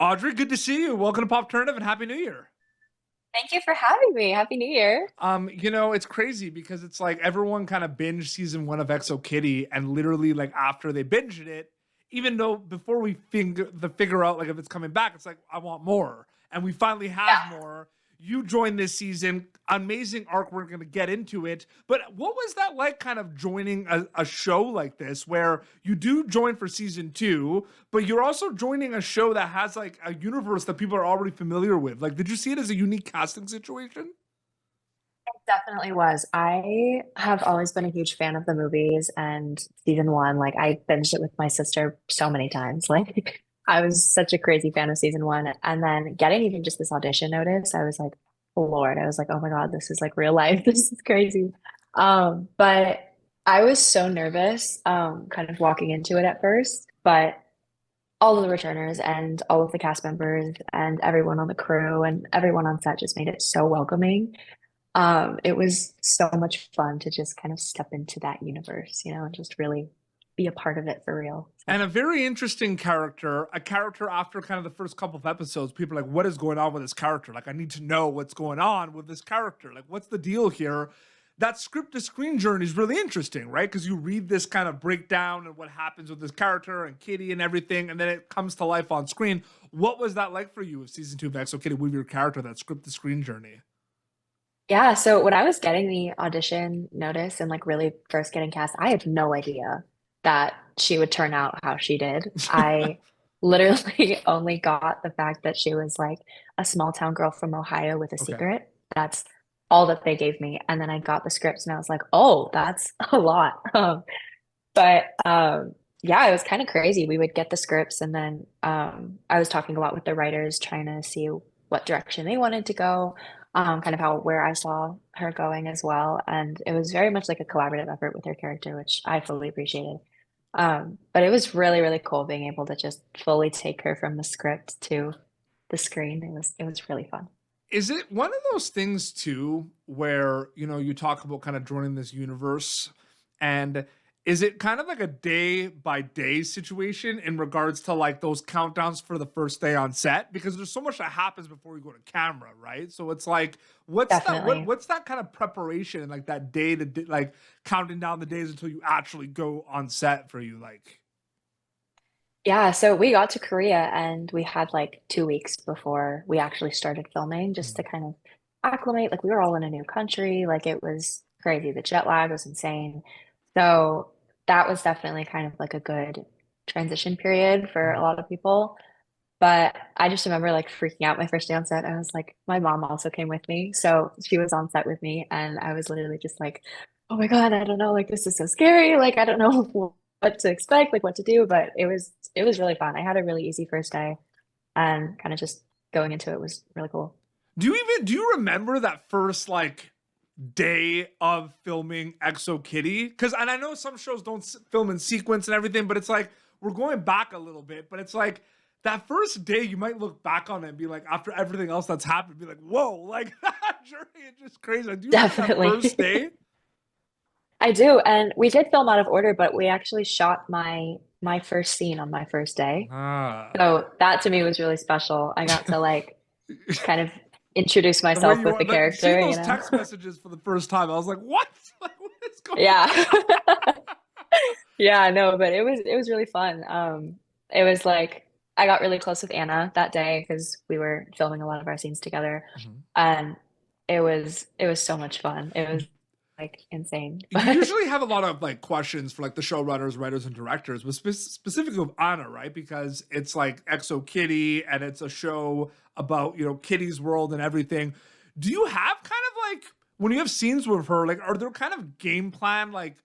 Audrey, good to see you. Welcome to Pop Alternative and Happy New Year. Thank you for having me. Happy New Year. It's crazy because it's like everyone kind of binged season one of Exo Kitty, and literally like after they binged it, even though before we figure out like if it's coming back, it's like I want more, and we finally have Yeah. more. You joined this season, amazing arc. We're going to get into it, but what was that like, kind of joining a show like this, where you do join for season two, but you're also joining a show that has like a universe that people are already familiar with? Like, did you see it as a unique casting situation? It definitely was. I have always been a huge fan of the movies and season one. Like I binged it with my sister so many times. Like I was such a crazy fan of season one. And then getting even just this audition notice, I was like, oh Lord, I was like, oh my God, this is like real life. This is crazy. But I was so nervous, kind of walking into it at first, but all of the returners and all of the cast members and everyone on the crew and everyone on set just made it so welcoming. It was so much fun to just kind of step into that universe, and just really be a part of it for real. And So a very interesting character, a character after kind of the first couple of episodes, people are like, what is going on with this character? Like, I need to know what's going on with this character. Like, what's the deal here? That script to screen journey is really interesting, right? Because you read this kind of breakdown and what happens with this character and Kitty and everything, and then it comes to life on screen. What was that like for you with season two of Exo Kitty with your character, that script to screen journey? yeah, so when I was getting the audition notice and like really first getting cast, I had no idea that she would turn out how she did. I literally only got the fact that she was like a small town girl from Ohio with a Okay. secret. That's all that they gave me. And then I got the scripts and I was like, oh, that's a lot. But yeah, it was kind of crazy. We would get the scripts and then I was talking a lot with the writers, trying to see what direction they wanted to go, kind of how where I saw her going as well. And it was very much like a collaborative effort with her character, which I fully appreciated. But it was really, really cool being able to just fully take her from the script to the screen. It was really fun. Is it one of those things too where, you talk about kind of joining this universe, and is it kind of like a day by day situation in regards to like those countdowns for the first day on set, because there's so much that happens before you go to camera, right? So it's like, Definitely. what's that kind of preparation and like that day to like counting down the days until you actually go on set for you, like? Yeah, so we got to Korea and we had like 2 weeks before we actually started filming just to kind of acclimate. Like we were all in a new country, like it was crazy. The jet lag was insane. So that was definitely kind of like a good transition period for a lot of people. But I just remember like freaking out my first day on set. I was like, my mom also came with me. So she was on set with me and I was literally just like, oh my God, I don't know, like this is so scary. Like I don't know what to expect, like what to do, but it was really fun. I had a really easy first day and kind of just going into it was really cool. Do you remember that first like day of filming Exo Kitty? Because, and I know some shows don't film in sequence and everything, but it's like we're going back a little bit. But it's like that first day, you might look back on it and be like, after everything else that's happened, be like, whoa, like that journey is just crazy. Like, do you remember that first Definitely. day? I do. And we did film out of order, but we actually shot my first scene on my first day. Ah. So that to me was really special. I got to like kind of introduce The way myself you with are, the like, seeing character. those text messages for the first time, I was like, what? Like, what is going Yeah. on? Yeah, no, but it was really fun. It was like I got really close with Anna that day because we were filming a lot of our scenes together. Mhm. And it was so much fun. It was like insane. You But usually have a lot of like questions for like the showrunners, writers, and directors, but specifically with Anna, right? Because it's like Exo Kitty, and it's a show about Kitty's world and everything. Do you have kind of like, when you have scenes with her, like, are there kind of game plan like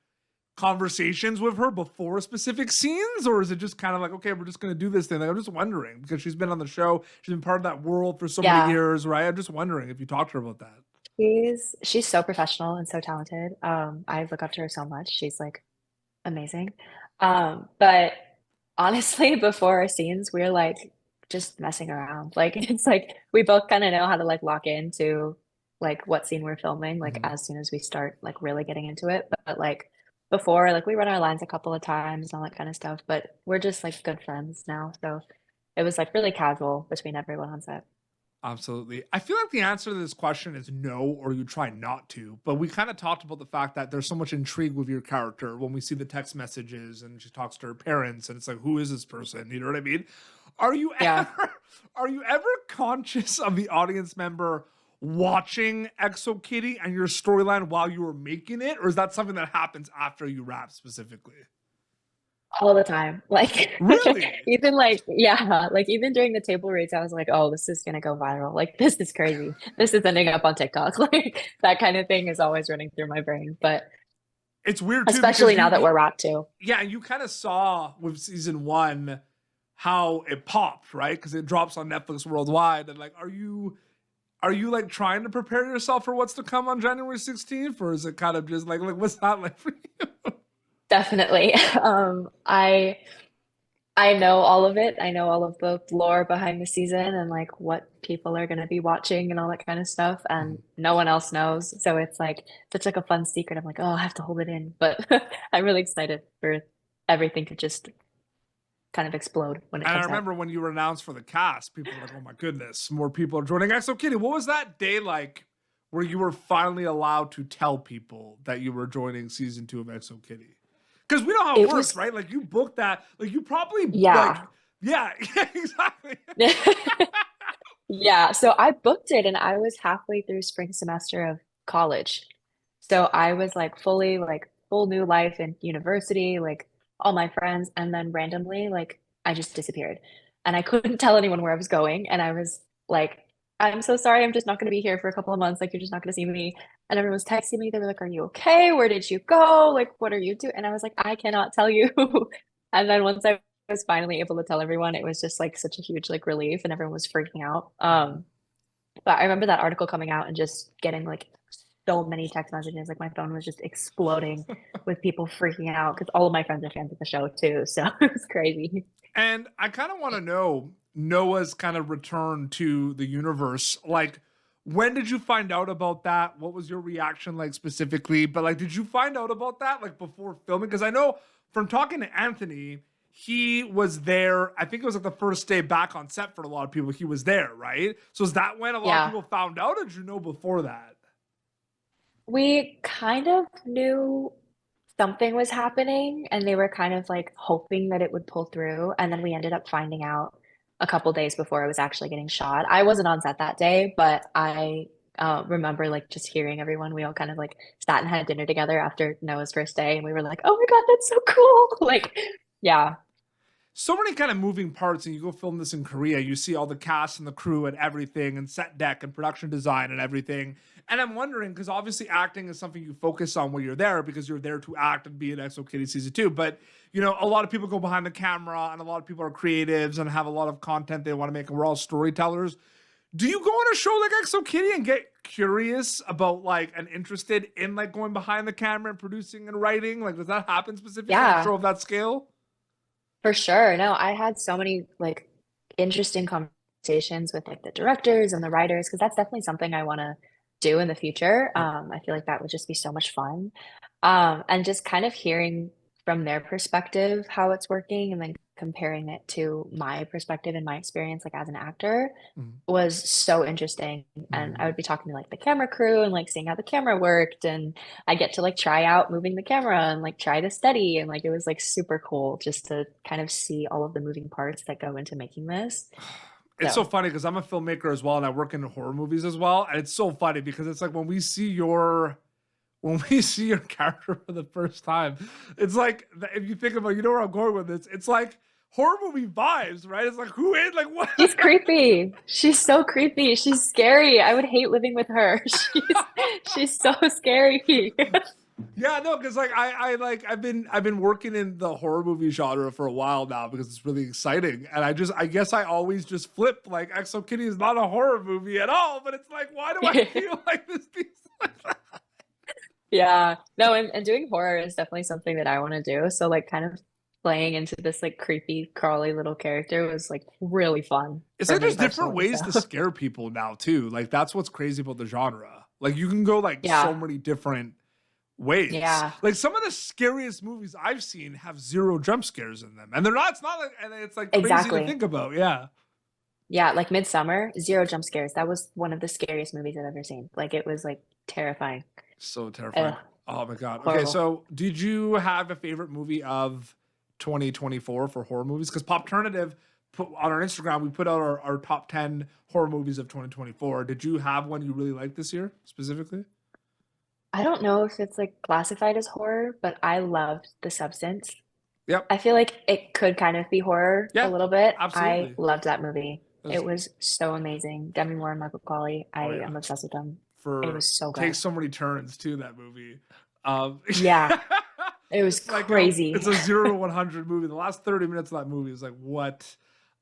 conversations with her before specific scenes, or is it just kind of like, okay, we're just gonna do this thing? Like, I'm just wondering because she's been on the show, she's been part of that world for so many yeah, years, right? I'm just wondering if you talked to her about that. she's so professional and so talented. I look up to her so much. She's like amazing. But honestly, before our scenes, we're like just messing around. Like it's like we both kind of know how to like lock into like what scene we're filming, like Mhm. as soon as we start like really getting into it. But like before, like we run our lines a couple of times and all that kind of stuff. But we're just like good friends now. So it was like really casual between everyone on set. Absolutely. I feel like the answer to this question is no, or you try not to. But we kind of talked about the fact that there's so much intrigue with your character when we see the text messages and she talks to her parents, and it's like, who is this person? You know what I mean? Are you Yeah. ever are you ever conscious of the audience member watching Exo Kitty and your storyline while you were making it, or is that something that happens after you wrap specifically? All the time. Like Really? even like yeah, like even during the table reads, I was like, oh, this is gonna go viral. Like this is crazy. This is ending up on TikTok. Like that kind of thing is always running through my brain. But It's weird too because especially now that we're wrapped too. yeah, and you kind of saw with season one how it popped, right? Because it drops on Netflix worldwide. And like, are you like trying to prepare yourself for what's to come on January 16th? Or is it kind of just like what's that like for you? Definitely. I know all of it. I know all of the lore behind the season and like what people are going to be watching and all that kind of stuff. And no one else knows. So it's like such like a fun secret. I'm like, oh, I have to hold it in. But I'm really excited for everything to just kind of explode when it And I comes out. remember when you were announced for the cast, people were like, oh my goodness, more people are joining Exo Kitty. What was that day like where you were finally allowed to tell people that you were joining season 2 of Exo Kitty? Because we know how it It works, was, right? Like you booked that, like you probably like, yeah. yeah, yeah, exactly. Yeah. So I booked it and I was halfway through spring semester of college. So I was like fully like full new life in university, like all my friends, and then randomly like I just disappeared. And I couldn't tell anyone where I was going. And I was like, I'm so sorry, I'm just not gonna be here for a couple of months. Like you're just not gonna see me. And everyone was texting me. They were like, are you okay? Where did you go? Like, what are you doing? And I was like, I cannot tell you. And then once I was finally able to tell everyone, it was just like such a huge like relief and everyone was freaking out. But I remember that article coming out and just getting like so many text messages. Like my phone was just exploding with people freaking out because all of my friends are fans of the show too. So it was crazy. And I kind of want to know Noah's kind of return to the universe. Like, when did you find out about that? What was your reaction like specifically? But like, did you find out about that like before filming? Because I know from talking to Anthony, he was there. I think it was like the first day back on set for a lot of people. He was there, right? So is that when a lot of Yeah. people found out, or did you know before that? We kind of knew something was happening and they were kind of like hoping that it would pull through. And then we ended up finding out a couple days before it was actually getting shot. I wasn't on set that day, but I remember like just hearing everyone. We all kind of like sat and had dinner together after Noah's first day, and we were like, "Oh my God, that's so cool!" Like, yeah, So many kind of moving parts, and you go film this in Korea, you see all the cast and the crew and everything, and set deck and production design and everything. And I'm wondering, because obviously acting is something you focus on when you're there, because you're there to act and be in Exo Kitty season 2. But you know, a lot of people go behind the camera, and a lot of people are creatives and have a lot of content they want to make, and we're all storytellers. Do you go on a show like Exo Kitty and get curious about like and interested in like going behind the camera and producing and writing? Like, does that happen specifically on a yeah, show of that scale? for sure. No, I had so many like interesting conversations with like the directors and the writers because that's definitely something I want to do in the future. I feel like that would just be so much fun. And just kind of hearing from their perspective how it's working and then comparing it to my perspective and my experience like as an actor Mhm. was so interesting. And I Mhm. would be talking to like the camera crew and like seeing how the camera worked, and I get to like try out moving the camera and like try to steady, and like it was like super cool just to kind of see all of the moving parts that go into making this. It's so So funny because I'm a filmmaker as well, and I work in horror movies as well. And it's so funny because it's like when we see your character for the first time, it's like if you think about, you know where I'm going with this. It's like horror movie vibes, right? It's like who is like what? she's creepy. She's so creepy. She's scary. I would hate living with her. She's so scary. Yeah, no, because like I've been working in the horror movie genre for a while now because it's really exciting, and I guess I always just flip like Exo Kitty is not a horror movie at all, but it's like why do I feel like this piece? Yeah. No, and doing horror is definitely something that I want to do. So like kind of playing into this like creepy, crawly little character was like really fun It's for like me there's different personally. So ways to scare people now too. Like that's what's crazy about the genre. Like you can go like so yeah. many different ways. Yeah, Like some of the scariest movies I've seen have zero jump scares in them, and they're not. It's not like, and it's like crazy to exactly. think about. Yeah, Yeah, like Midsummer, zero jump scares. That was one of the scariest movies I've ever seen. Like it was like terrifying. so terrifying. Ugh, Oh my god. Okay, horrible. so did you have a favorite movie of 2024 for horror movies? Because Popternative put on our Instagram, we put out our top 10 horror movies of 2024. Did you have one you really liked this year specifically? I don't know if it's like classified as horror, but I loved The Substance. Yep. I feel like it could kind of be horror a Yeah. little bit. I Absolutely. loved that movie. That's It was so amazing. Demi Moore and Michael Colley. oh I yeah. am obsessed with them. It For was so good. takes so many turns too that movie. Yeah, it was It's like crazy. it's a 0 to 100 movie. The last 30 minutes of that movie is like what?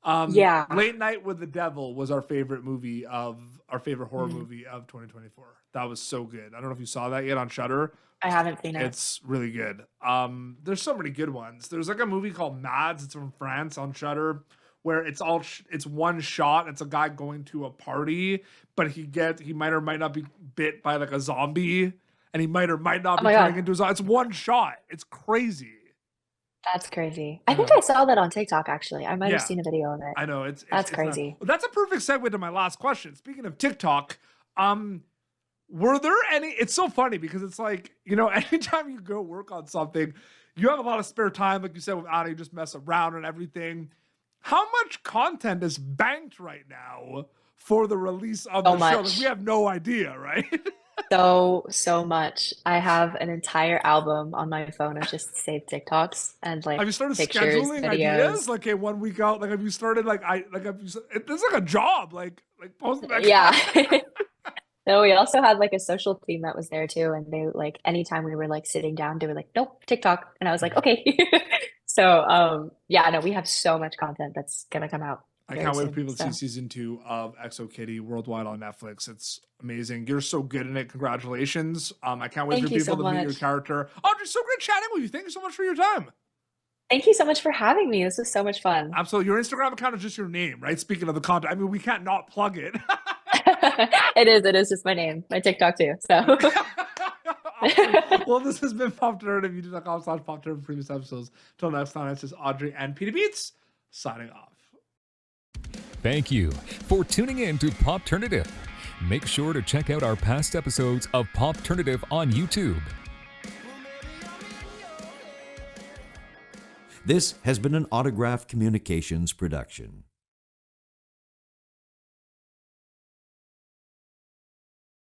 Yeah. Late Night with the Devil was our favorite horror Mhm. movie of 2024. That was so good. I don't know if you saw that yet on Shudder. I haven't seen it. It's really good. There's so many good ones. There's like a movie called Mads. It's from France on Shudder, where it's one shot. It's a guy going to a party, but he might or might not be bit by like a zombie, and he might or might not Oh be my turning God, into a zombie. It's one shot. It's crazy. that's crazy. I I think know. I saw that on TikTok actually. I might have Yeah, seen a video of it. I know. It's That's it's not. crazy. That's a perfect segue to my last question. Speaking of TikTok, um, were there any? It's so funny because it's like, anytime you go work on something, you have a lot of spare time, like you said with Anna, you just mess around and everything. How much content is banked right now for the release of So the show? Like, we much. have no idea, right? So much. I have an entire album on my phone of just saved TikToks and Have you like started pictures, scheduling ideas? videos. Like, okay, 1 week out. Like, have you started it's like a job. Like posting that Yeah. content. No, we also had like a social team that was there too. And they like anytime we were like sitting down, they were like, nope, TikTok. And I was like, okay. So yeah, no, we have so much content that's gonna come out I very can't wait for soon. people to see So season 2 of Exo Kitty worldwide on Netflix. It's amazing. You're so good in it. Congratulations. I can't wait for thank you people so to meet your much. character. Audrey, so great chatting with you. Thank you so much for your time. Thank you so much for having me. This was so much fun. Absolutely. Your Instagram account is just your name, right? Speaking of the content, I mean, we can't not plug it. It is just my name, my TikTok too. So Awesome. Well, this has been Pop Turd. If you do.com/Pop Turd for previous episodes. Till next time, it's just Audrey and Peter Beats signing off. Thank you for tuning in to Popternative. Make sure to check out our past episodes of Popternative on YouTube. This has been an Autograph Communications production.